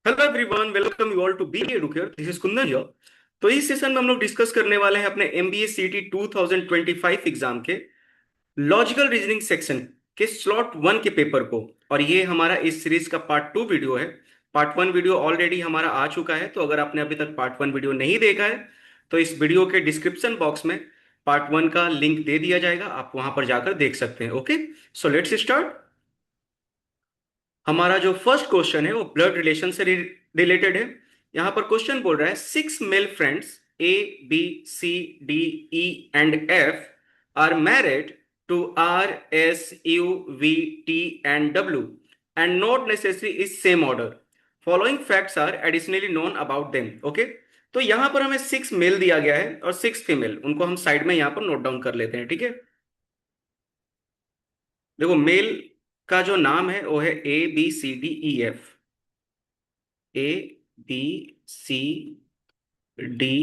Hello everyone, welcome you all to B Educare. This is Kundan here. तो इस session में हम लोग डिस्कस करने वाले हैं अपने एमबीए सीटी 2025 एग्जाम के लॉजिकल रीजनिंग सेक्शन के स्लॉट वन के पेपर को। और ये हमारा इस सीरीज का पार्ट टू वीडियो है। पार्ट वन वीडियो ऑलरेडी हमारा आ चुका है, तो अगर आपने अभी तक पार्ट वन वीडियो नहीं देखा है तो इस वीडियो के डिस्क्रिप्शन बॉक्स में पार्ट वन का लिंक दे दिया जाएगा, आप वहां पर जाकर देख सकते हैं। Okay, so let's start. हमारा जो फर्स्ट क्वेश्चन है वो ब्लड रिलेशन से रिलेटेड है। यहां पर क्वेश्चन बोल रहा है, six male friends A B C D E and F are married to R S U V T and W and not necessary is same order. Following facts are additionally known about them. Okay, तो यहां पर हमें six mail दिया गया है और six female, उनको हम साइड में यहां पर नोट डाउन कर लेते हैं। ठीक है, देखो मेल का जो नाम है वो है A B C D E F. A B C D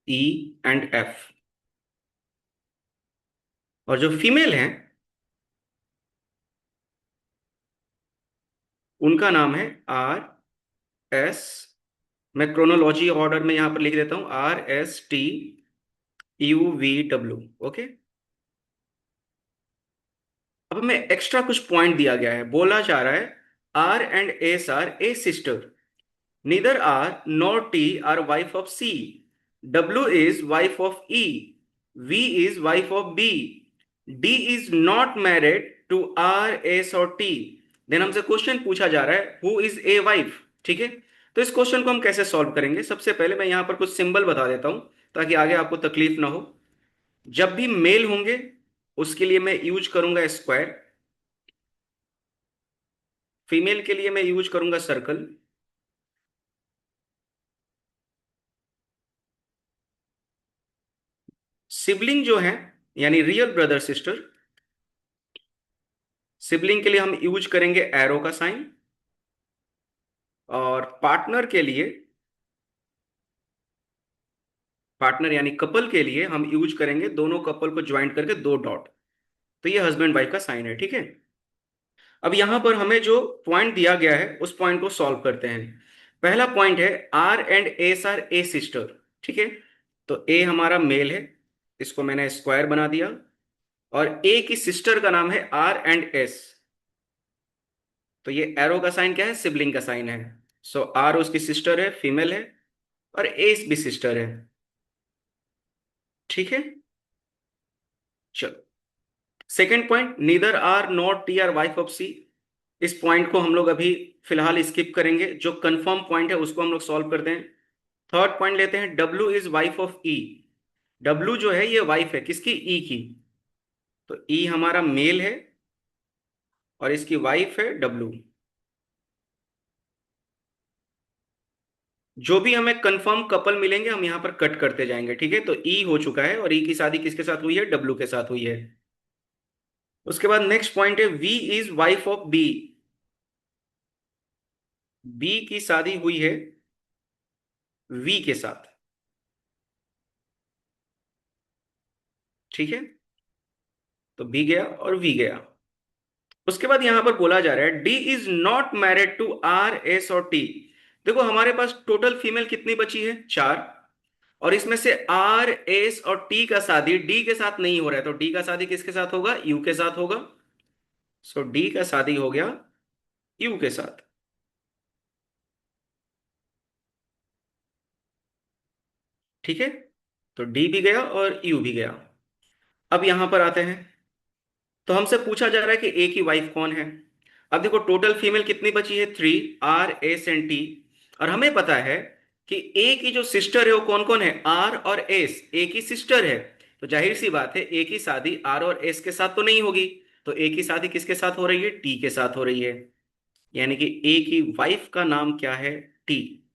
E and F. और जो फीमेल हैं उनका नाम है आर एस। मैं क्रोनोलॉजी ऑर्डर में यहां पर लिख देता हूं, R S T U V W. Okay, अब हमें एक्स्ट्रा कुछ पॉइंट दिया गया है। बोला जा रहा है R and S are a sister, neither R nor T are wife of C. W is wife of E. V is wife of B. D is not married to R, S और T. Then हमसे question पूछा जा रहा है who is a wife. ठीक है, तो इस क्वेश्चन को हम कैसे सॉल्व करेंगे? सबसे पहले मैं यहां पर कुछ सिंबल बता देता हूं ताकि आगे आपको तकलीफ ना हो। जब भी मेल होंगे उसके लिए मैं यूज करूंगा स्क्वायर, फीमेल के लिए मैं यूज करूंगा सर्कल। सिबलिंग जो है यानी रियल ब्रदर सिस्टर, सिबलिंग के लिए हम यूज करेंगे एरो का साइन। और पार्टनर के लिए, पार्टनर यानी कपल के लिए हम यूज करेंगे दोनों कपल को ज्वाइंट करके दो डॉट। तो ये हस्बैंड वाइफ का साइन है। ठीक है, अब यहां पर हमें जो पॉइंट दिया गया है उस पॉइंट को सॉल्व करते हैं। पहला पॉइंट है R and S are a sister. ठीक है, तो ए हमारा मेल है, इसको मैंने स्क्वायर बना दिया। और ए की सिस्टर का नाम है आर एंड एस, तो ये एरो का साइन क्या है? सिबलिंग का साइन है। सो आर उसकी सिस्टर है, फीमेल है, और एस भी सिस्टर है। ठीक है, चलो second point, neither R not T R wife of C. इस पॉइंट को हम लोग अभी फिलहाल स्किप करेंगे, जो कंफर्म पॉइंट है उसको हम लोग सॉल्व करते हैं। थर्ड पॉइंट लेते हैं, W is wife of E. W जो है ये वाइफ है किसकी? ई की। तो ई हमारा मेल है और इसकी वाइफ है डब्ल्यू। जो भी हमें कंफर्म कपल मिलेंगे हम यहां पर कट करते जाएंगे। ठीक है, तो ई हो चुका है और ई की शादी किसके साथ हुई है? डब्ल्यू के साथ हुई है। उसके बाद नेक्स्ट पॉइंट है V is wife of B. B की शादी हुई है वी के साथ। ठीक है, तो बी गया और वी गया। उसके बाद यहां पर बोला जा रहा है D is not married to R S और टी। देखो हमारे पास टोटल फीमेल कितनी बची है? चार। और इसमें से आर एस और टी का शादी डी के साथ नहीं हो रहा है, तो डी का शादी किसके साथ होगा? यू के साथ होगा। सो डी का शादी हो गया यू के साथ। ठीक है, तो डी भी गया और यू भी गया। अब यहां पर आते हैं, तो हमसे पूछा जा रहा है कि ए की वाइफ कौन है। अब देखो टोटल फीमेल कितनी बची है? Three, R S and T. और हमें पता है कि ए की जो सिस्टर है वो कौन कौन है? आर और एस। ए की सिस्टर है, तो जाहिर सी बात है ए की शादी आर और एस के साथ तो नहीं होगी। तो ए की शादी किसके साथ हो रही है? टी के साथ हो रही है। यानी कि ए की वाइफ का नाम क्या है? टी।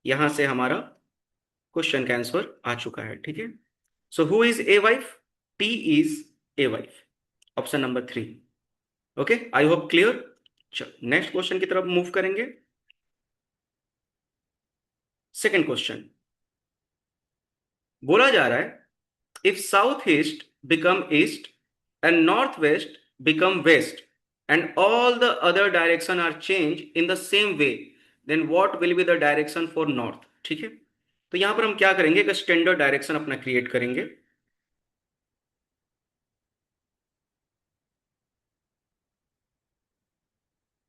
यहां से हमारा क्वेश्चन का आंसर आ चुका है। ठीक है, so who is a wife? T is a wife. Option number three. Okay, I hope clear. चलो नेक्स्ट क्वेश्चन की तरफ मूव करेंगे। सेकंड क्वेश्चन बोला जा रहा है if south east become east and north west become west and all the other direction are change in the same way, then what will be the direction for north. ठीक है, तो यहां पर हम क्या करेंगे, एक स्टैंडर्ड डायरेक्शन अपना क्रिएट करेंगे।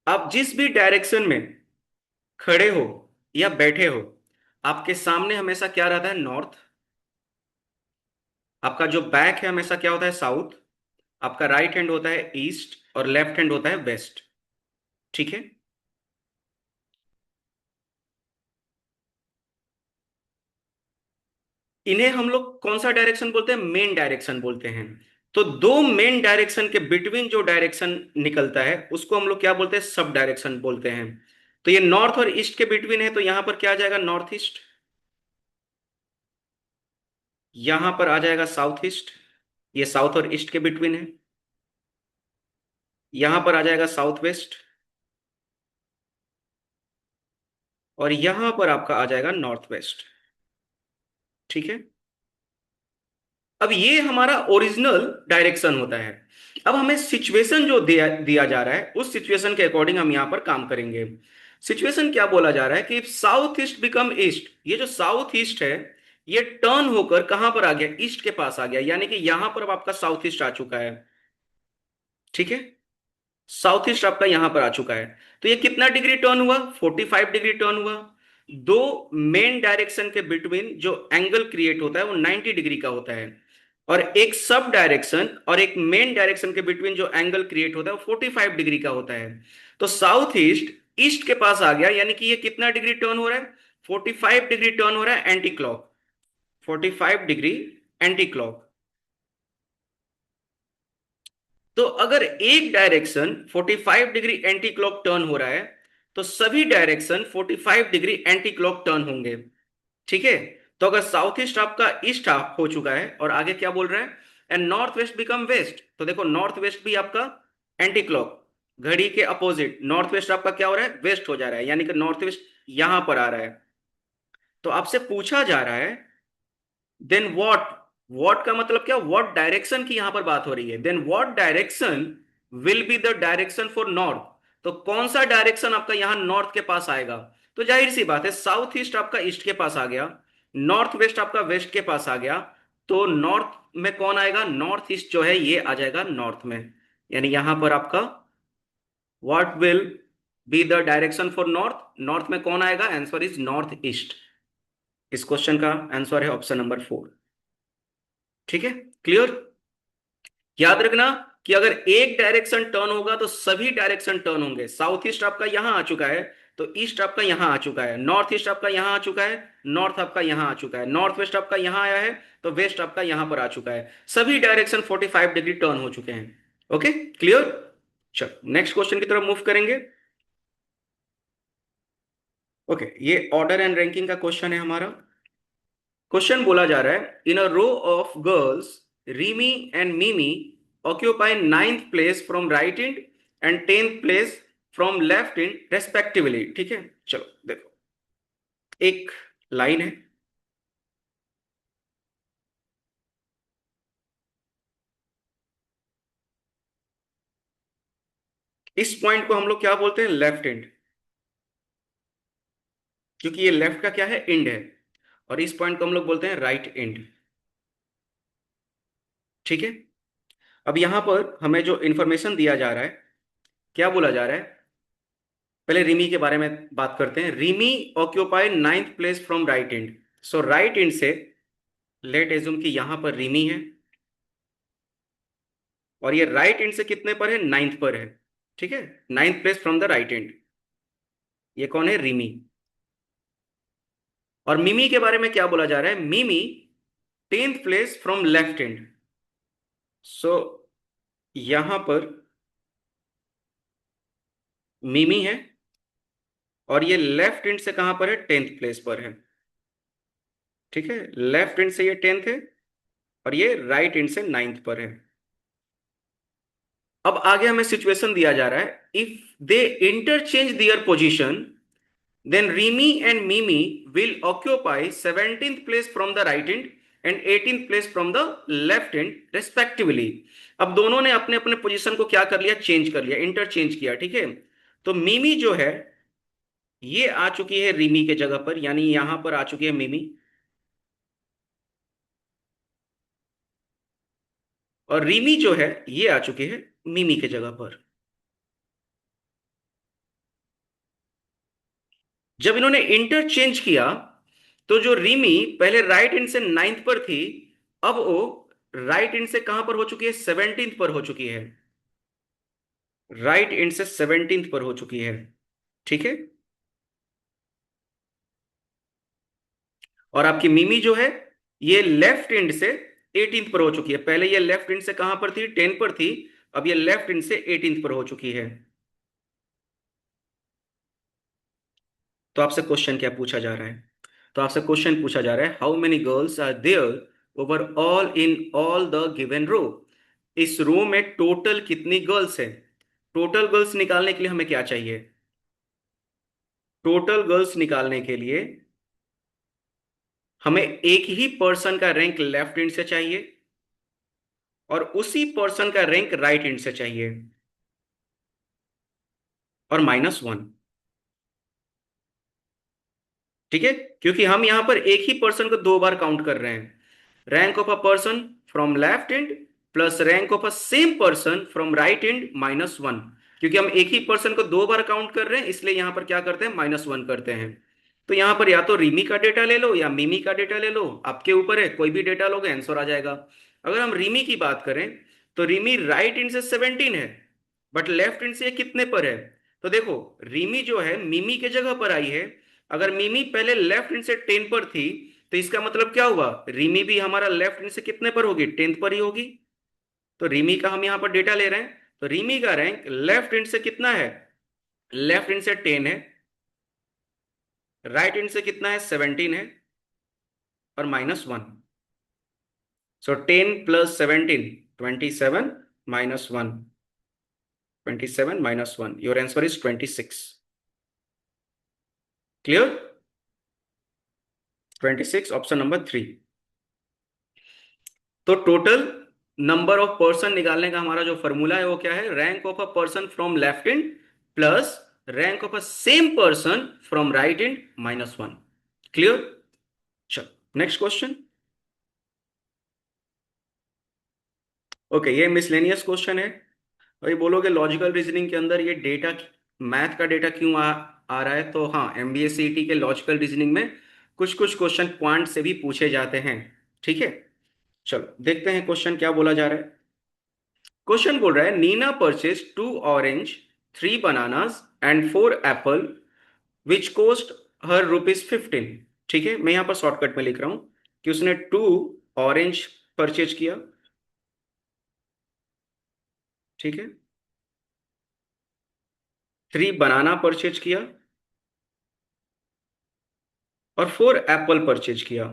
आप जिस भी डायरेक्शन में खड़े हो या बैठे हो, आपके सामने हमेशा क्या रहता है, नॉर्थ। आपका जो बैक है हमेशा क्या होता है, साउथ। आपका राइट हैंड होता है ईस्ट और लेफ्ट हैंड होता है वेस्ट। ठीक है, इन्हें हम लोग कौन सा डायरेक्शन बोलते हैं, मेन डायरेक्शन बोलते हैं। तो दो मेन डायरेक्शन के बिटवीन जो डायरेक्शन निकलता है उसको हम लोग क्या बोलते हैं, सब डायरेक्शन बोलते हैं। तो ये नॉर्थ और ईस्ट के बिटवीन है, तो यहां पर क्या आ जाएगा, नॉर्थ ईस्ट। यहां पर आ जाएगा साउथ ईस्ट, ये साउथ और ईस्ट के बिटवीन है। यहां पर आ जाएगा साउथ वेस्ट, और यहां पर आपका आ जाएगा नॉर्थ वेस्ट। ठीक है, अब ये हमारा ओरिजिनल डायरेक्शन होता है। अब हमें सिचुएशन जो दिया दिया जा रहा है उस सिचुएशन के अकॉर्डिंग हम यहां पर काम करेंगे। सिचुएशन क्या बोला जा रहा है कि साउथ ईस्ट बिकम ईस्ट, ये जो साउथ ईस्ट है ये टर्न होकर कहां पर आ गया, ईस्ट के पास आ गया, यानी कि यहां पर अब आपका साउथ ईस्ट आ चुका है। ठीक है, साउथ ईस्ट आपका यहां पर आ चुका है। तो ये कितना डिग्री टर्न हुआ, 45 डिग्री टर्न हुआ। दो मेन डायरेक्शन के बिटवीन जो एंगल क्रिएट होता है वो 90 डिग्री का होता है, और एक सब डायरेक्शन और एक मेन डायरेक्शन के बिटवीन जो एंगल क्रिएट होता है वो 45 डिग्री का होता है। तो साउथ ईस्ट ईस्ट के पास आ गया, यानी कि ये कितना डिग्री टर्न हो रहा है, 45 डिग्री टर्न हो रहा है anti clock, 45 degree anti clock. तो अगर एक direction 45 degree anti clock turn हो रहा है, तो सभी direction 45 degree anti clock turn होंगे। ठीक है, तो अगर साउथ ईस्ट आपका ईस्ट हाफ हो चुका है, और आगे क्या बोल रहा है, and north west become west, तो देखो नॉर्थ वेस्ट भी आपका एंटी क्लॉक, घड़ी के अपोजिट नॉर्थ वेस्ट आपका क्या हो रहा है, वेस्ट हो जा रहा है, यानी कि नॉर्थ वेस्ट यहां पर आ रहा है। तो आपसे पूछा जा रहा है देन व्हाट का मतलब क्या, व्हाट डायरेक्शन की यहां पर बात हो रही है, then what direction will be the direction for north. तो कौन सा डायरेक्शन आपका यहां नॉर्थ के पास आएगा। तो जाहिर सी बात है, साउथ ईस्ट आपका ईस्ट के पास आ गया, नॉर्थ वेस्ट आपका वेस्ट के पास आ गया, तो नॉर्थ में कौन आएगा, नॉर्थ ईस्ट जो है ये आ जाएगा नॉर्थ में। यानी यहां पर आपका what will be the direction for north, north में कौन आएगा, आंसर इज नॉर्थ ईस्ट। इस क्वेश्चन का आंसर है ऑप्शन नंबर 4। ठीक है, क्लियर। याद रखना कि अगर एक डायरेक्शन टर्न होगा तो सभी डायरेक्शन टर्न होंगे। साउथ ईस्ट आपका यहां आ चुका है, तो ईस्ट आपका यहां आ चुका है, नॉर्थ ईस्ट आपका यहां आ चुका है, नॉर्थ आपका यहां आ चुका है, नॉर्थ वेस्ट आपका यहां आया है, तो वेस्ट आपका यहां पर आ चुका है। सभी डायरेक्शन 45 डिग्री टर्न हो चुके हैं। Okay, clear. चलो नेक्स्ट क्वेश्चन की तरफ मूव करेंगे। ओके, ये ऑर्डर एंड रैंकिंग का क्वेश्चन है हमारा। क्वेश्चन बोला जा रहा है, in a row of girls Rimi and Mimi occupy ninth place from right end and tenth place from left end respectively. ठीक है, चलो देखो, एक लाइन है, इस पॉइंट को हम लोग क्या बोलते हैं, लेफ्ट एंड, क्योंकि ये लेफ्ट का क्या है, एंड है। और इस पॉइंट को हम लोग बोलते हैं राइट एंड। ठीक है, अब यहां पर हमें जो इंफॉर्मेशन दिया जा रहा है, क्या बोला जा रहा है, पहले रिमी के बारे में बात करते हैं। Rimi occupy ninth place from right and. So right and से लेट एज्यूम कि यहां पर रिमी है, और ये राइट एंड से कितने पर है, नाइन्थ पर है। ठीक है, ninth place from the right and, ये कौन है, रिमी। और मिमी के बारे में क्या बोला जा रहा है, Mimi tenth place from left end. So यहां पर मिमी है, और ये लेफ्ट एंड से कहां पर है, टेंथ प्लेस पर है। ठीक है, लेफ्ट एंड से ये टेंथ है, और ये राइट एंड से नाइन्थ पर है। अब आगे हमें सिचुएशन दिया जा रहा है, if they interchange their position then Remy and Mimi will occupy 17th place from the right end and 18th place from the left end respectively। अब दोनों ने अपने अपने पोजीशन को क्या कर लिया, चेंज कर लिया, इंटरचेंज किया। ठीक है, तो मिमी जो है ये आ चुकी है रिमी के जगह पर, यानी यहां पर आ चुकी है मिमी। और रिमी जो है ये आ चुकी है मिमी के जगह पर। जब इन्होंने इंटरचेंज किया तो जो रिमी पहले राइट हैंड से नाइन्थ पर थी, अब वो राइट हैंड से कहां पर हो चुकी है, 17th पर हो चुकी है। राइट हैंड से 17th पर हो चुकी है। ठीक है। और आपकी मिमी जो है ये लेफ्ट हैंड से 18th पर हो चुकी है। पहले ये लेफ्ट हैंड से कहां पर थी, 10 पर थी। अब ये लेफ्ट हैंड से 18th पर हो चुकी है। तो आपसे क्वेश्चन क्या पूछा जा रहा है? तो आपसे क्वेश्चन पूछा जा रहा है, how many girls are there overall in all the given row. इस रो में टोटल कितनी गर्ल्स है? टोटल गर्ल्स निकालने के लिए हमें क्या चाहिए? टोटल गर्ल्स निकालने के लिए हमें एक ही पर्सन का रैंक लेफ्ट हैंड से चाहिए और उसी पर्सन का रैंक राइट हैंड से चाहिए, और -1। ठीक है। क्योंकि हम यहां पर एक ही पर्सन को दो बार काउंट कर रहे हैं। Rank of a person from left hand plus rank of a same person from right hand -1। क्योंकि हम एक ही पर्सन को दो बार काउंट कर रहे हैं, इसलिए यहां पर क्या करते हैं, -1 करते हैं। तो यहां पर या तो रिमी का डेटा ले लो या मिमी का डेटा ले लो, आपके ऊपर है, कोई भी डेटा लोगे आंसर आ जाएगा। अगर हम रिमी की बात करें तो रिमी राइट हैंड से 17 है, बट लेफ्ट हैंड से ये कितने पर है? तो देखो, रिमी जो है मिमी के जगह पर आई है। अगर मिमी पहले लेफ्ट हैंड से 10 पर थी, तो इसका मतलब क्या हुआ, रिमी भी हमारा लेफ्ट हैंड से कितने पर होगी, 10th पर ही होगी। तो रिमी का हम यहां पर डेटा ले रहे हैं, तो रिमी का रैंक लेफ्ट हैंड से कितना है, लेफ्ट हैंड से 10 है, राइट हैंड से कितना है, 17 है, और -1। सो 10 plus 17, 27, -1, 27 -1, your answer is 26। Clear? 26, option number 3। तो टोटल नंबर ऑफ पर्सन निकालने का हमारा जो फॉर्मूला है वो क्या है, rank of a person from left hand plus rank of a same person from right hand -1। Clear? चलो नेक्स्ट क्वेश्चन। ओके, ये मिसलेनियस क्वेश्चन है। भाई बोलोगे लॉजिकल रीजनिंग के अंदर ये डेटा, मैथ का डेटा क्यों आ रहा है? तो हाँ, एमबीए सीईटी के लॉजिकल रीजनिंग में कुछ कुछ क्वेश्चन पॉइंट से भी पूछे जाते हैं। ठीक है। चलो देखते हैं क्वेश्चन क्या बोला जा रहा है। क्वेश्चन बोल रहा है, Nina purchase 2 orange, 3 bananas and 4 apple which cost her ₹15। ठीक है, मैं यहां पर शॉर्टकट में लिख रहा हूं कि उसने 2 ऑरेंज परचेज किया। ठीक है। 3 बनाना परचेज किया और 4 एप्पल परचेज किया,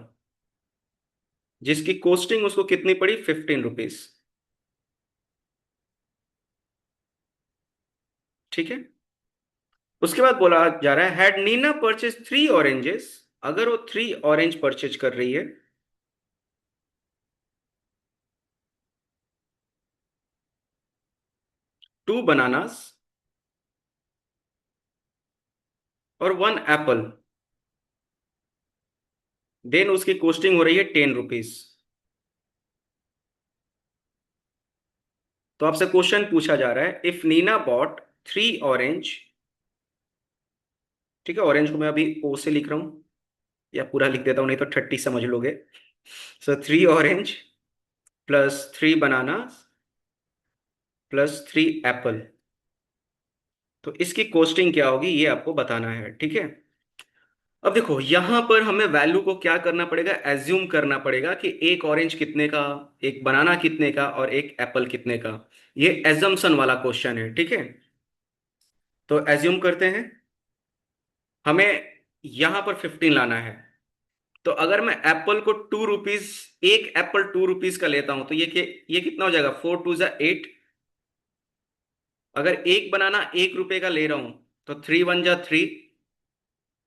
जिसकी कॉस्टिंग उसको कितनी पड़ी, ₹15। ठीक है। उसके बाद बोला जा रहा है, हैड नीना परचेज 3 ऑरेंजेस। अगर वो 3 ऑरेंज परचेज कर रही है, 2 बनानास और 1 एप्पल, देन उसकी कॉस्टिंग हो रही है ₹10। तो आपसे क्वेश्चन पूछा जा रहा है, इफ नीना बॉट 3 ऑरेंज। ठीक है, ऑरेंज को मैं अभी ओ से लिख रहा हूं, या पूरा लिख देता हूं, नहीं तो 30 समझ लोगे। सो 3 ऑरेंज प्लस 3 बनाना प्लस 3 एप्पल, तो इसकी कॉस्टिंग क्या होगी ये आपको बताना है। ठीक है। अब देखो यहां पर हमें वैल्यू को क्या करना पड़ेगा, एज्यूम करना पड़ेगा कि एक ऑरेंज कितने का, एक बनाना कितने का और एक एप्पल कितने का। ये एजम्पशन वाला क्वेश्चन है। ठीक है। तो एज्यूम करते हैं, हमें यहां पर 15 लाना है। तो अगर मैं एप्पल को ₹2, एक एप्पल ₹2 का लेता हूं, तो ये कितना हो जाएगा, 4 2 8। अगर एक बनाना ₹1 का ले रहा हूं तो 3 1 3।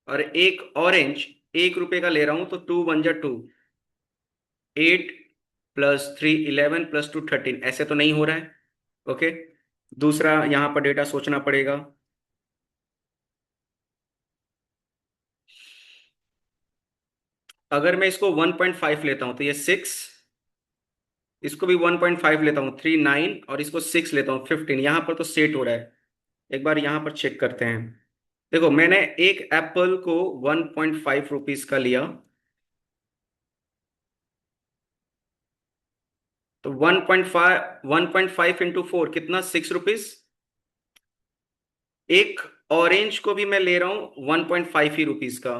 और एक ऑरेंज ₹1 का ले रहा हूं तो 2 1 2। 8 प्लस 3 11 प्लस 2 13, ऐसे तो नहीं हो रहा है। ओके। दूसरा यहां पर डेटा सोचना पड़ेगा। अगर मैं इसको 1.5 लेता हूं तो ये 6, इसको भी 1.5 लेता हूँ 3 9, और इसको 6 लेता हूँ 15, यहां पर तो सेट हो रहा है। एक बार यहां पर चेक करते हैं। देखो मैंने एक एप्पल को 1.5 रुपीज का लिया, तो 1.5 इंटू 4 कितना, 6 रुपीज। एक ऑरेंज को भी मैं ले रहा हूं 1.5 ही रुपीज का,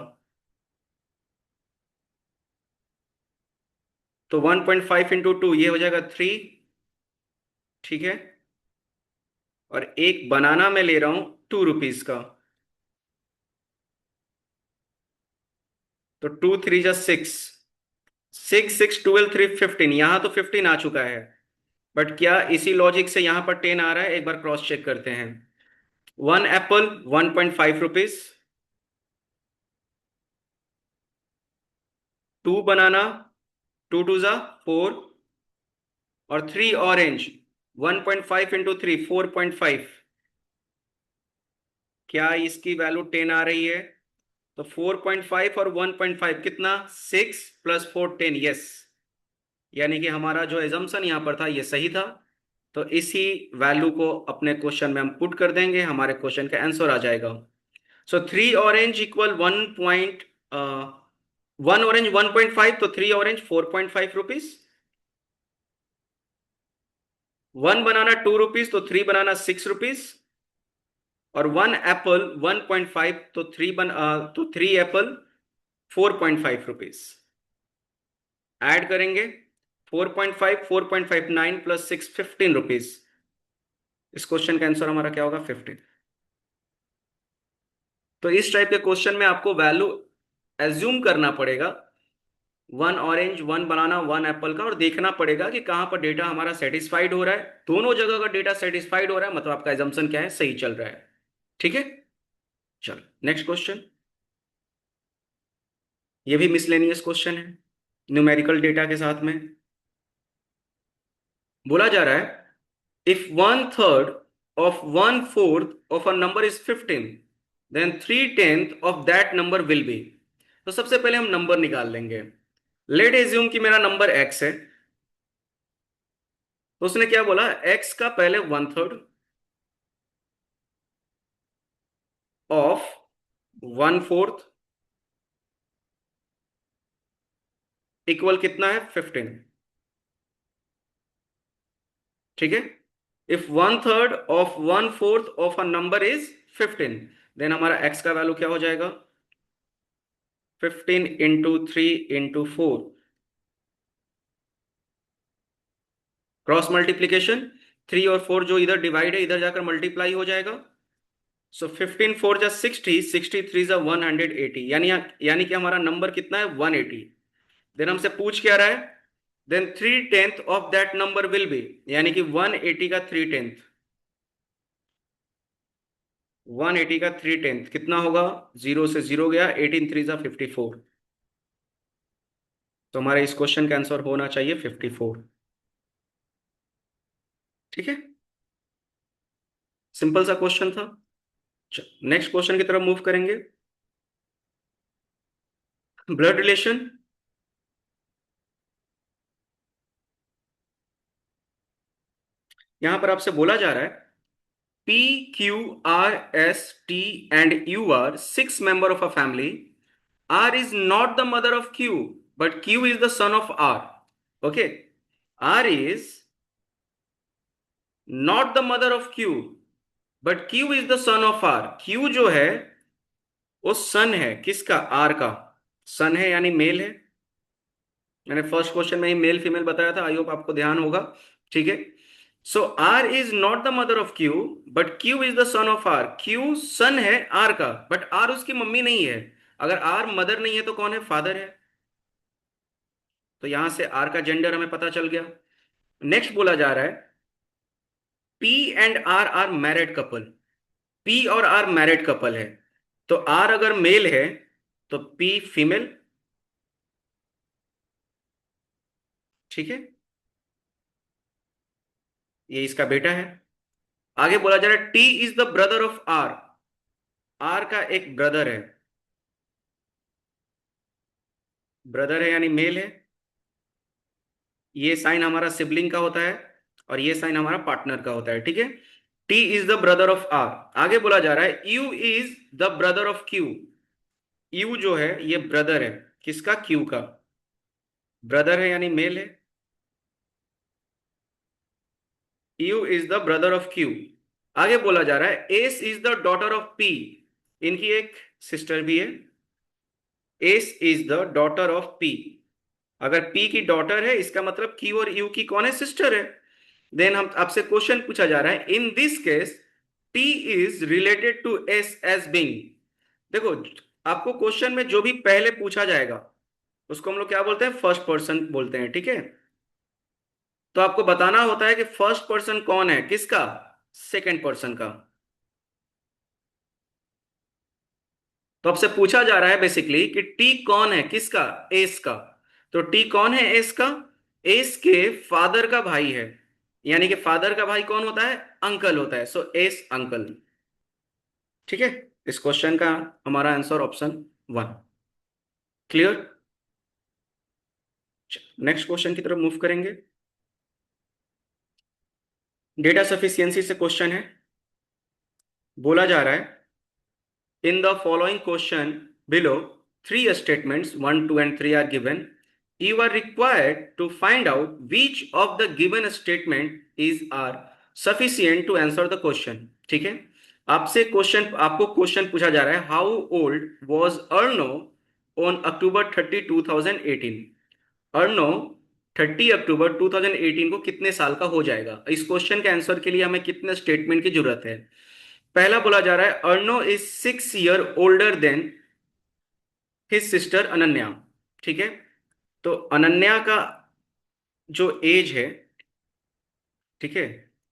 तो 1.5 इंटू 2 ये हो जाएगा 3। ठीक है। और एक बनाना मैं ले रहा हूं 2 रुपीज का, तो 2 3 जा 6, 6 6 12 3 15, यहां तो 15 आ चुका है। बट क्या इसी लॉजिक से यहां पर 10 आ रहा है, एक बार क्रॉस चेक करते हैं। 1 एप्पल 1.5 रुपीज, 2 बनाना, 2 2 जा 4, और 3 ऑरेंज, 1.5 इंटू 3 4.5। क्या इसकी वैल्यू 10 आ रही है? तो 4.5 और 1.5 कितना, 6 + 4 10, यस। यानी कि हमारा जो एजम्पशन यहां पर था ये सही था। तो इसी वैल्यू को अपने क्वेश्चन में हम पुट कर देंगे, हमारे क्वेश्चन का आंसर आ जाएगा। सो 3 ऑरेंज इक्वल 1 ऑरेंज 1.5, तो 3 ऑरेंज 4.5 रुपीज। 1 बनाना 2 रुपीज, तो 3 बनाना 6 रुपीज। और 1 एप्पल 1.5, तो 3 एप्पल 4.5 रुपीज। ऐड करेंगे, 4.5 4.5 9 + 6 15 रुपीज। इस क्वेश्चन का आंसर हमारा क्या होगा, 15। तो इस टाइप के क्वेश्चन में आपको वैल्यू एज्यूम करना पड़ेगा, 1 ऑरेंज 1 बनाना 1 एप्पल का, और देखना पड़ेगा कि कहां पर डेटा हमारा सेटिस्फाइड हो रहा है। दोनों जगह का डेटा सेटिस्फाइड हो रहा है, मतलब आपका एजम्पशन क्या है, सही चल रहा है। ठीक है। चलो नेक्स्ट क्वेश्चन। ये भी मिसलेनियस क्वेश्चन है, न्यूमेरिकल डेटा के साथ में। बोला जा रहा है, if 1/3 of 1/4 of a number is 15, then 3/10 of that number will be. तो सबसे पहले हम नंबर निकाल लेंगे। लेट एज्यूम कि मेरा नंबर एक्स है। तो उसने क्या बोला, एक्स का पहले 1/3 ऑफ 1/4 इक्वल कितना है, 15। ठीक है। If 1/3 of 1/4 of a number is 15, then हमारा एक्स का वैल्यू क्या हो जाएगा, 15 इंटू 3 इंटू 4, क्रॉस मल्टीप्लीकेशन। 3 और 4 जो इधर डिवाइड है, इधर जाकर मल्टीप्लाई हो जाएगा। सो 15 4 जा 60, 63 जा 180, यानी कि हमारा नंबर कितना है, 180। देन हमसे पूछ क्या रहा है, then 3/10 of that number will be, यानी कि 180 का 3/10, 180 का 3/10 कितना होगा, 0 से 0 गया, 18 3 जा 54। तो हमारे इस क्वेश्चन का आंसर होना चाहिए 54। ठीक है, सिंपल सा क्वेश्चन था। नेक्स्ट क्वेश्चन की तरफ मूव करेंगे। Blood relation. यहां पर आपसे बोला जा रहा है, P Q R S T and U are 6 member of a family. R is not the mother of Q, but Q is the son of R. Okay. R is not the mother of Q, but Q is the son of R. Q जो है वो सन है किसका, are का। सन है यानी mail है। मैंने फर्स्ट क्वेश्चन में ही मेल फीमेल बताया था, आई होप आपको ध्यान होगा। ठीक है। So R is not the mother of Q, but Q is the son of R. Q son है आर का, बट आर उसकी मम्मी नहीं है। अगर आर मदर नहीं है तो कौन है, फादर है। तो यहां से आर का जेंडर हमें पता चल गया। नेक्स्ट बोला जा रहा है, P and R are married couple. P और आर मैरिड कपल है, तो आर अगर मेल है तो पी फीमेल। ठीक है, ये इसका बेटा है। आगे बोला जा रहा है, T is the brother of R. R का एक ब्रदर है। ब्रदर है यानी मेल है। ये साइन हमारा सिबलिंग का होता है और ये साइन हमारा पार्टनर का होता है, ठीक है। T is the brother of R. आगे बोला जा रहा है U is the brother of Q. U जो है ये ब्रदर है किसका, क्यू का। ब्रदर है यानी मेल है। U is the brother of Q. आगे बोला जा रहा है S is the daughter of P. इनकी एक सिस्टर भी है। S is the daughter of P. अगर पी की डॉटर है इसका मतलब क्यू और यू की कौन है, सिस्टर है। देन हम आपसे क्वेश्चन पूछा जा रहा है in this case T is related to S as being. देखो, आपको क्वेश्चन में जो भी पहले पूछा जाएगा उसको हम लोग क्या बोलते हैं, फर्स्ट पर्सन बोलते हैं, ठीक है। तो आपको बताना होता है कि फर्स्ट पर्सन कौन है, किसका, सेकंड पर्सन का। तो आपसे पूछा जा रहा है बेसिकली कि टी कौन है, किसका, एस का। तो टी कौन है, एस का। एस के फादर का भाई है। यानी कि फादर का भाई कौन होता है, अंकल होता है। सो एस अंकल। ठीक है। इस क्वेश्चन का हमारा answer option one. Clear. Next question की तरफ मूव करेंगे। डेटा सफिशियंसी से क्वेश्चन है। बोला जा रहा है in the following question below, three statements 1, 2 and 3 are given. You are required to find out which of the given statement is are sufficient to answer the question. ठीक है। आपको question पूछा जा रहा है how old was Arno on October 30 2018। Arno 30 अक्टूबर 2018 को कितने साल का हो जाएगा। इस क्वेश्चन के आंसर के लिए हमें कितने स्टेटमेंट की जरूरत है। पहला बोला जा रहा है Arno is 6 year older than his sister Ananya. ठीक है। तो अनन्या का जो एज है, ठीक है।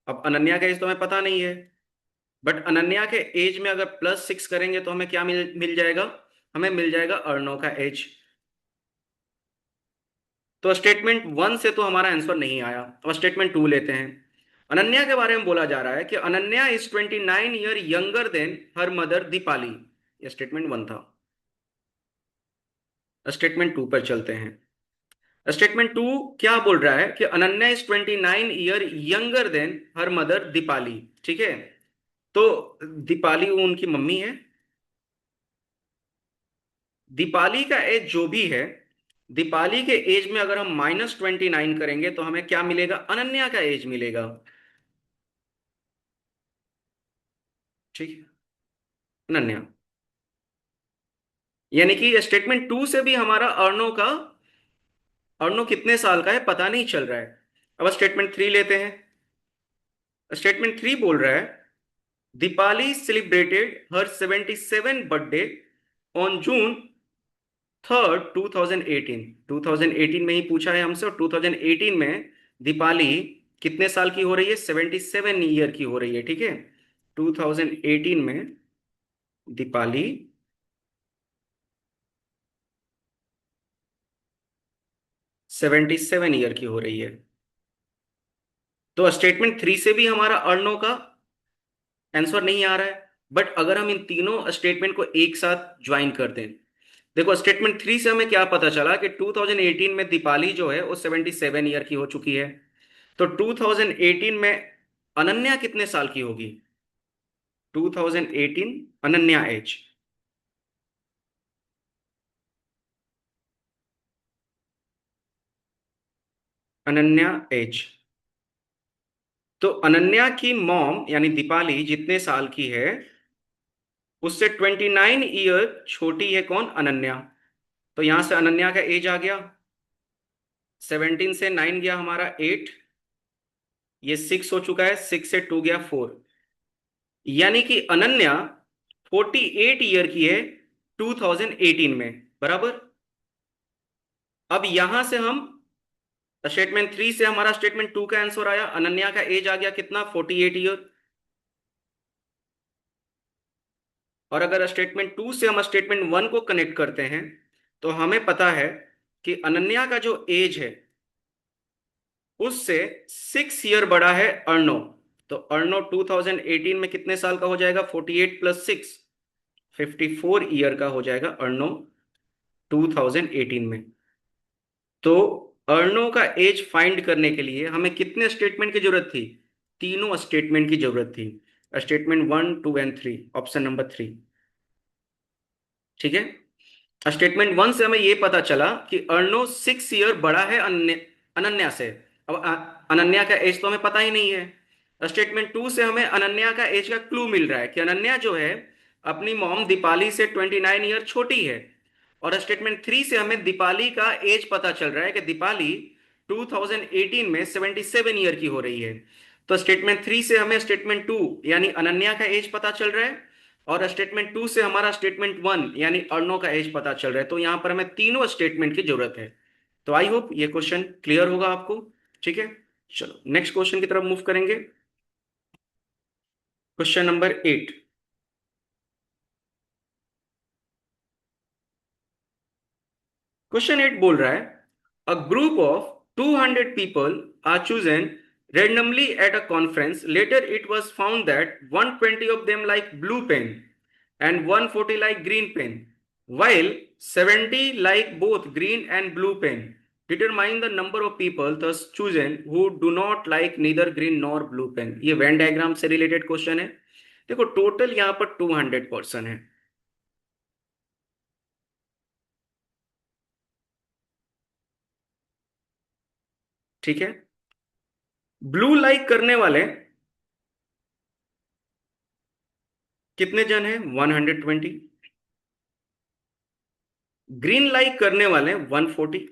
अब अनन्या का एज तो हमें पता नहीं है, बट अनन्या के एज में अगर +6 करेंगे तो हमें क्या मिल जाएगा, हमें मिल जाएगा अर्नो का एज। तो स्टेटमेंट वन से तो हमारा आंसर नहीं आया। अब स्टेटमेंट टू लेते हैं। अनन्या के बारे में बोला जा रहा है कि Ananya is 29 year younger than her mother Deepali. यह स्टेटमेंट वन था। स्टेटमेंट टू पर चलते हैं। स्टेटमेंट टू क्या बोल रहा है कि Ananya is 29 year younger than her mother Deepali. ठीक है। तो दीपाली वो उनकी मम्मी है। दीपाली का एज जो भी है, दीपाली के एज में अगर हम -29 करेंगे तो हमें क्या मिलेगा, अनन्या का एज मिलेगा। ठीक है। अनन्या। यानी कि स्टेटमेंट टू से भी हमारा अर्नो कितने साल का है पता नहीं चल रहा है। अब स्टेटमेंट थ्री लेते हैं। स्टेटमेंट थ्री बोल रहा है Deepali celebrated her 77 birthday on June 3 2018। 2018 में ही पूछा है हमसे, और 2018 में दीपाली कितने साल की हो रही है, 77 ईयर की हो रही है। ठीक है। 2018 में दीपाली 77 ईयर की हो रही है। तो स्टेटमेंट थ्री से भी हमारा अर्नो का आंसर नहीं आ रहा है। बट अगर हम इन तीनों स्टेटमेंट को एक साथ ज्वाइन कर दें, देखो स्टेटमेंट थ्री से हमें क्या पता चला कि 2018 में दीपाली जो है वो 77 ईयर की हो चुकी है। तो 2018 में अनन्या कितने साल की होगी, 2018 अनन्या एज। अनन्या एज। तो अनन्या की मॉम यानी दीपाली जितने साल की है उससे 29 ईयर छोटी है कौन, अनन्या। तो यहां से अनन्या का एज आ गया। 17 से 9 गया हमारा 8, ये 6 हो चुका है। 6 से 2 गया 4। यानी कि अनन्या 48 ईयर की है 2018 में, बराबर। अब यहां से हम स्टेटमेंट थ्री से हमारा स्टेटमेंट टू का आंसर आया, अनन्या का एज आ गया कितना, 48 ईयर। और अगर स्टेटमेंट टू से हम स्टेटमेंट वन को कनेक्ट करते हैं तो हमें पता है कि अनन्या का जो एज है उससे 6 ईयर बड़ा है अर्नो। तो अर्नो 2018 में कितने साल का हो जाएगा, 48 + 6 54 ईयर का हो जाएगा अर्नो 2018 में। तो अर्नो का एज फाइंड करने के लिए हमें कितने स्टेटमेंट की जरूरत थी? तीनों स्टेटमेंट की जरूरत थी। Statement 1, 2 and 3, option number 3। ठीक है। स्टेटमेंट 1 से हमें यह पता चला कि अर्नो 6 ईयर बड़ा है अनन्या से। अब अनन्या का एज तो हमें पता ही नहीं है। स्टेटमेंट 2 से हमें अनन्या का एज का क्लू मिल रहा है कि अनन्या जो है अपनी मॉम दीपाली से 29 ईयर छोटी है। और स्टेटमेंट 3 से हमें दीपाली का एज पता चल रहा है कि दीपाली 2018 में 77 ईयर की हो रही है। तो स्टेटमेंट 3 से हमें स्टेटमेंट 2 यानी अनन्या का एज पता चल रहा है, और स्टेटमेंट 2 से हमारा स्टेटमेंट 1 यानी अर्नो का एज पता चल रहा है। तो यहां पर हमें तीनों स्टेटमेंट की जरूरत है। तो आई होप ये क्वेश्चन क्लियर होगा आपको। ठीक है, चलो नेक्स्ट क्वेश्चन की तरफ मूव करेंगे। Question number 8। क्वेश्चन 8 बोल रहा है, a group of 200 people are chosen randomly at a conference. Later it was found that 120 of them like blue pen and 140 like green pen, while 70 like both green and blue pen. Determine the number of people thus chosen who do not like neither green nor blue pen. ये Venn diagram से related question है। देखो total यहाँ पर 200 person है। ठीक है। Blue like करने वाले कितने जन है? 120। ग्रीन लाइक करने वाले 140।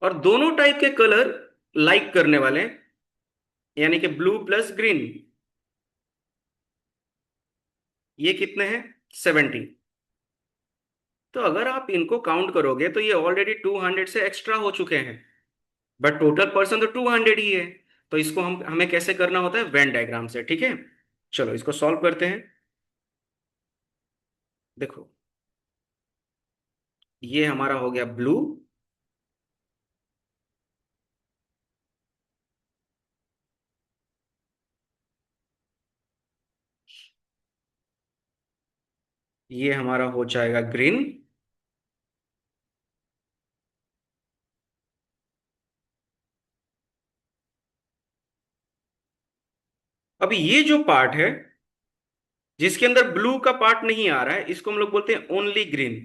और दोनों टाइप के कलर लाइक करने वाले यानी कि ब्लू प्लस ग्रीन, ये कितने हैं? 70। तो अगर आप इनको काउंट करोगे तो ये ऑलरेडी 200 से एक्स्ट्रा हो चुके हैं, बट टोटल पर्सन तो 200 ही है। तो इसको हमें कैसे करना होता है? वेन डायग्राम से। ठीक है, चलो इसको सॉल्व करते हैं। देखो ये हमारा हो गया ब्लू, ये हमारा हो जाएगा ग्रीन, अभी ये जो पार्ट है जिसके अंदर ब्लू का पार्ट नहीं आ रहा है इसको हम लोग बोलते हैं ओनली ग्रीन।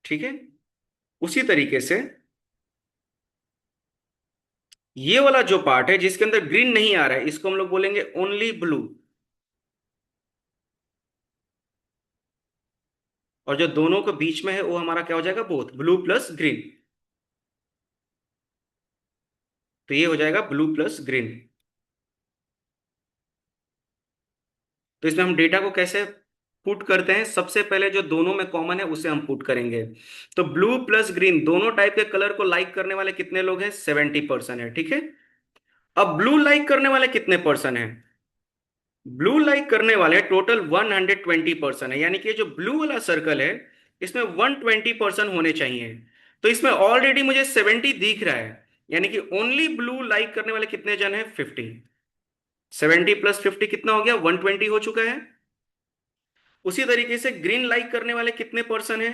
ठीक है, उसी तरीके से ये वाला जो पार्ट है जिसके अंदर ग्रीन नहीं आ रहा है इसको हम लोग बोलेंगे ओनली ब्लू। और जो दोनों के बीच में है वो हमारा क्या हो जाएगा? Both, blue plus green. तो ये हो जाएगा ब्लू प्लस ग्रीन। तो इसमें हम डेटा को कैसे पुट करते हैं? सबसे पहले जो दोनों में कॉमन है उसे हम पुट करेंगे। तो ब्लू प्लस ग्रीन दोनों टाइप के कलर को लाइक करने वाले कितने लोग हैं? 70% है। ठीक है, अब ब्लू लाइक करने वाले कितने पर्सन हैं? ब्लू लाइक करने वाले टोटल 120% है, यानी कि जो ब्लू वाला सर्कल है इसमें 120% होने चाहिए। तो इसमें ऑलरेडी मुझे 70 दिख रहा है, यानी कि ओनली ब्लू लाइक करने वाले कितने जन हैं? 50। 70 प्लस 50 कितना हो गया? 120 हो चुका है। उसी तरीके से ग्रीन लाइक करने वाले कितने पर्सन है?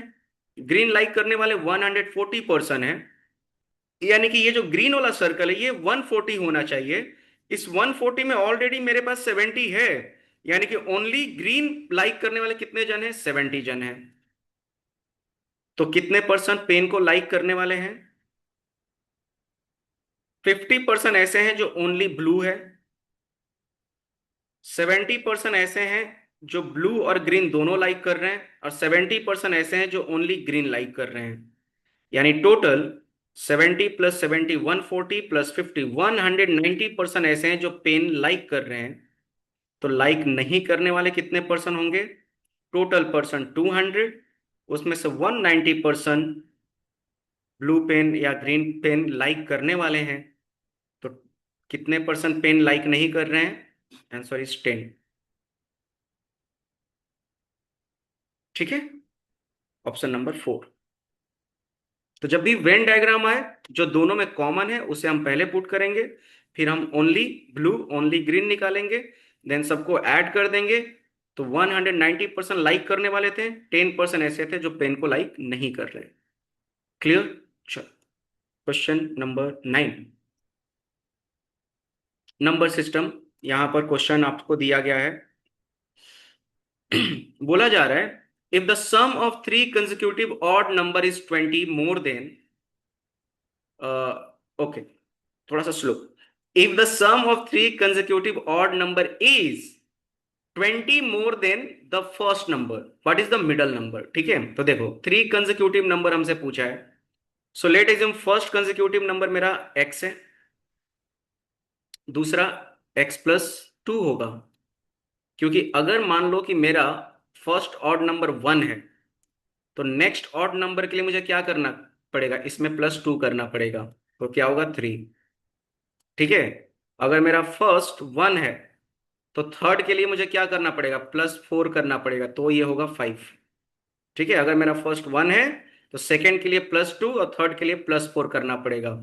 ग्रीन लाइक करने वाले 140% है, यानी कि ये जो ग्रीन वाला सर्कल है ये 140 होना चाहिए। इस 140 में ऑलरेडी मेरे पास 70 है, यानी कि ओनली ग्रीन लाइक करने वाले कितने जन हैं? 70 जन हैं। तो कितने पर्सन पेन को लाइक करने वाले हैं? 50% ऐसे हैं जो ओनली ब्लू है, 70% ऐसे हैं जो ब्लू और ग्रीन दोनों लाइक कर रहे हैं, और 70% ऐसे हैं जो ओनली ग्रीन लाइक कर रहे हैं। यानी टोटल 70 प्लस 70 140 प्लस 50 190% ऐसे हैं जो पेन लाइक कर रहे हैं। तो लाइक नहीं करने वाले कितने पर्सन होंगे? टोटल पर्सन 200, उसमें से 190% ब्लू पेन या ग्रीन पेन लाइक करने वाले हैं। तो कितने पर्सन पेन लाइक नहीं कर रहे हैं? Answer is 10। ठीक है, ऑप्शन नंबर 4। तो जब भी वेन डायग्राम आए, जो दोनों में कॉमन है उसे हम पहले पुट करेंगे, फिर हम ओनली ब्लू ओनली ग्रीन निकालेंगे, देन सबको ऐड कर देंगे। तो 190% लाइक करने वाले थे, 10% ऐसे थे जो पेन को लाइक नहीं कर रहे। क्लियर? चलो, क्वेश्चन नंबर 9, नंबर सिस्टम। यहां पर क्वेश्चन आपको दिया गया है। बोला जा रहा है, if the sum of three consecutive odd number is 20 more than, okay, थोड़ा सा slow. If the sum of three consecutive odd number is 20 more than the first number, what is the middle number? ठीक है, तो देखो three consecutive number हमसे पूछा है। So let assume first consecutive number मेरा x है, दूसरा x+2 होगा। क्योंकि अगर मान लो कि मेरा फर्स्ट ऑड नंबर 1 है, तो नेक्स्ट ऑड नंबर के लिए मुझे क्या करना पड़ेगा, इसमें +2 करना पड़ेगा, तो क्या होगा 3। ठीक है, अगर मेरा फर्स्ट 1 है, तो थर्ड के लिए मुझे क्या करना पड़ेगा, +4 करना पड़ेगा, तो ये होगा 5। ठीक है, अगर मेरा फर्स्ट 1 है, तो सेकेंड के लिए +2 और थर्ड के लिए +4 करना पड़ेगा।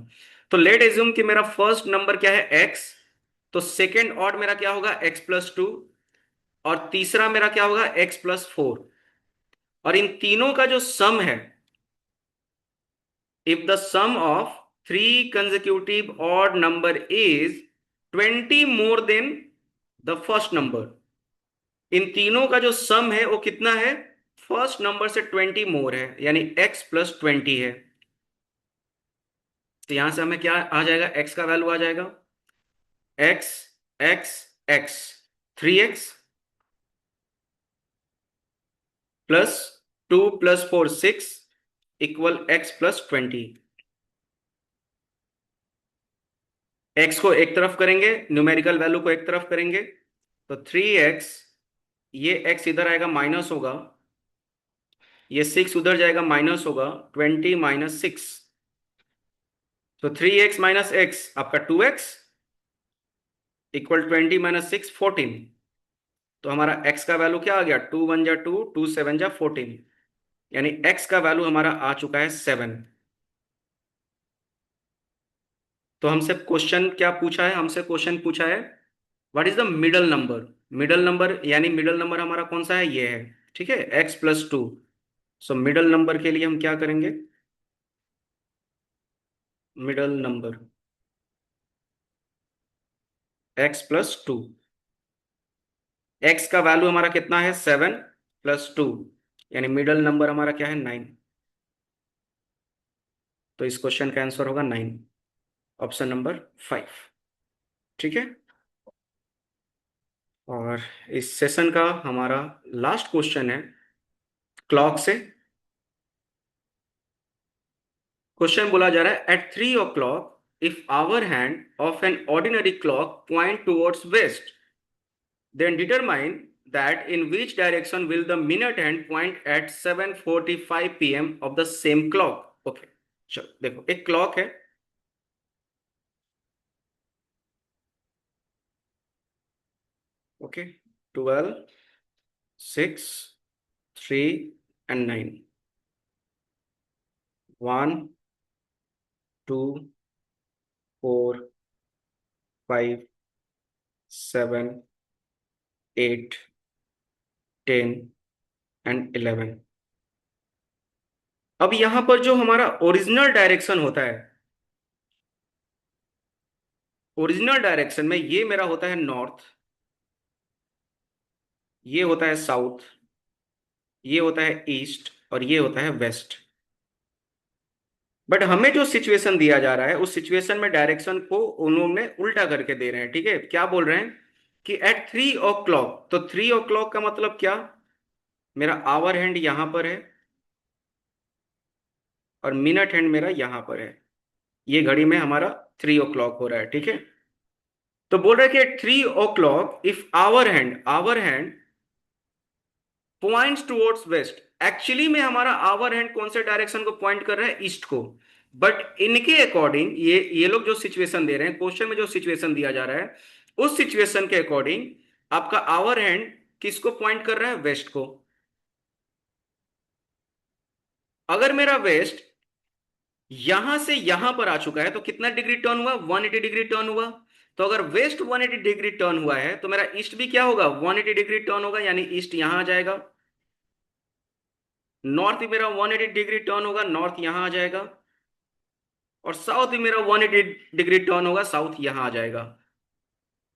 तो लेट एज्यूम कि मेरा फर्स्ट नंबर क्या है, x, तो सेकेंड ऑड मेरा क्या होगा, x+2, और तीसरा मेरा क्या होगा, x+4। और इन तीनों का जो सम है, if the sum of three consecutive odd number is 20 more than the first number, इन तीनों का जो सम है वो कितना है, फर्स्ट नंबर से 20 मोर है, यानी x+20 है। तो यहां से हमें क्या आ जाएगा, x का वैल्यू आ जाएगा x x x 3x +2 + 4 6 equal x+20। x को एक तरफ करेंगे, न्यूमेरिकल वैल्यू को एक तरफ करेंगे, तो 3x, ये x इधर आएगा माइनस होगा, ये 6 उधर जाएगा माइनस होगा, 20 - 6, तो 3x - x आपका 2x इक्वल 20 - 6 14। तो हमारा x का वैल्यू क्या आ गया, 2 × 1 = 2, 2 × 7 = 14, यानी x का वैल्यू हमारा आ चुका है 7। तो हमसे क्वेश्चन क्या पूछा है, हमसे क्वेश्चन पूछा है what is the middle number. Middle number यानी मिडल नंबर हमारा कौन सा है, ये है। ठीक है, x+2। सो मिडल नंबर के लिए हम क्या करेंगे, मिडल नंबर x+2, x का वैल्यू हमारा कितना है, 7 + 2, यानी मिडल नंबर हमारा क्या है, 9। तो इस क्वेश्चन का आंसर होगा 9, ऑप्शन नंबर 5। ठीक है, और इस सेशन का हमारा लास्ट क्वेश्चन है क्लॉक से। क्वेश्चन बोला जा रहा है, at 3 o'clock if hour hand of an ordinary clock point towards west, then determine that in which direction will the minute hand point at 7:45 p.m. of the same clock. Okay, चलो देखो एक clock है, okay, 12 6 3 and 9, 1 2 4 5 7 8 10 and 11। अब यहां पर जो हमारा original direction होता है, ओरिजिनल डायरेक्शन में ये मेरा होता है नॉर्थ, ये होता है साउथ, ये होता है ईस्ट, और ये होता है वेस्ट। बट हमें जो सिचुएशन दिया जा रहा है, उस सिचुएशन में डायरेक्शन को उन्होंने उल्टा करके दे रहे हैं। ठीक है, क्या बोल रहे हैं कि एट 3 o'clock, तो 3 o'clock का मतलब क्या, मेरा आवर हैंड यहां पर है और मिनट हैंड मेरा यहां पर है, ये घड़ी में हमारा 3 o'clock हो रहा है। ठीक है, तो बोल रहे हैं कि at 3 o'clock if hour hand points towards west, actually में हमारा आवर हैंड कौन से डायरेक्शन को पॉइंट कर रहा है, ईस्ट को। बट इनके अकॉर्डिंग, ये लोग जो सिचुएशन दे रहे हैं, क्वेश्चन में जो सिचुएशन दिया जा रहा है, उस सिचुएशन के अकॉर्डिंग आपका आवर हैंड किसको पॉइंट कर रहा है, वेस्ट को। अगर मेरा वेस्ट यहां से यहां पर आ चुका है, तो कितना डिग्री टर्न हुआ? 180 डिग्री टर्न हुआ। तो अगर वेस्ट 180 डिग्री टर्न हुआ है तो मेरा ईस्ट भी क्या होगा? 180 डिग्री टर्न होगा, यानी ईस्ट यहां आ जाएगा। नॉर्थ भी मेरा 180 डिग्री टर्न होगा, नॉर्थ यहां आ जाएगा। और साउथ भी मेरा 180 डिग्री टर्न होगा, साउथ यहां आ जाएगा।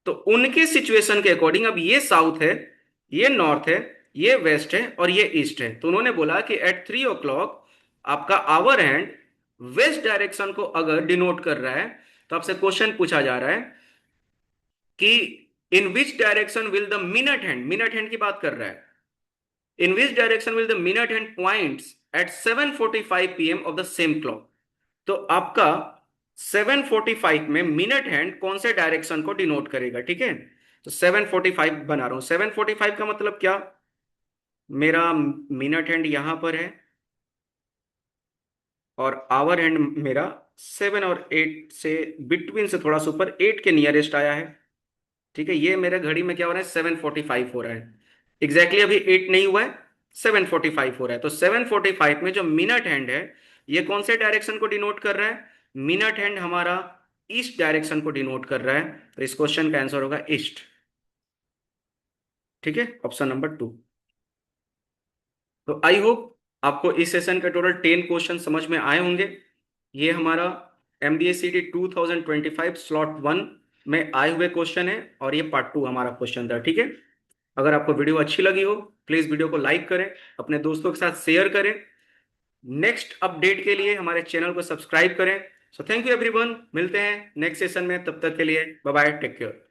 तो उनके सिचुएशन के अकॉर्डिंग अब ये साउथ है, ये नॉर्थ है, ये वेस्ट है और ये ईस्ट है। तो उन्होंने बोला कि एट 3 o'clock आपका आवर हैंड वेस्ट डायरेक्शन को अगर डिनोट कर रहा है, तो आपसे क्वेश्चन पूछा जा रहा है कि in which direction will the minute hand की बात कर रहा है, in which direction will the minute hand points at 7:45 PM of the same clock. तो आपका 7:45 में मिनट हैंड कौन से डायरेक्शन को डिनोट करेगा, ठीक है? तो 7:45 बना रहा हूं। 7:45 का मतलब क्या? मेरा मिनट हैंड यहां पर है और आवर हैंड मेरा 7 और 8 से बिटवीन से थोड़ा सा ऊपर 8 के नियरेस्ट आया है। ठीक है, ये मेरे घड़ी में क्या हो रहा है? 7:45 हो रहा है। एग्जैक्टली अभी 8 नहीं हुआ है, 7:45 हो रहा है। तो 7:45 में जो मिनट हैंड है, ये कौन से डायरेक्शन को डिनोट कर रहा है? मिनट हैंड हमारा ईस्ट डायरेक्शन को डिनोट कर रहा है। तो इस क्वेश्चन का आंसर होगा ईस्ट। ठीक है, ऑप्शन नंबर 2। तो आई होप आपको इस सेशन के टोटल 10 क्वेश्चन समझ में आए होंगे। ये हमारा MBACD 2025 स्लॉट 1 में आए हुए क्वेश्चन है और ये पार्ट 2 हमारा क्वेश्चन था। ठीक है, अगर आपको वीडियो अच्छी लगी हो, प्लीज वीडियो को लाइक करें, अपने दोस्तों के साथ शेयर करें। नेक्स्ट अपडेट के लिए हमारे चैनल को सब्सक्राइब करें। सो थैंक यू एवरीवन, मिलते हैं नेक्स्ट सेशन में, तब तक के लिए बाय बाय, टेक केयर।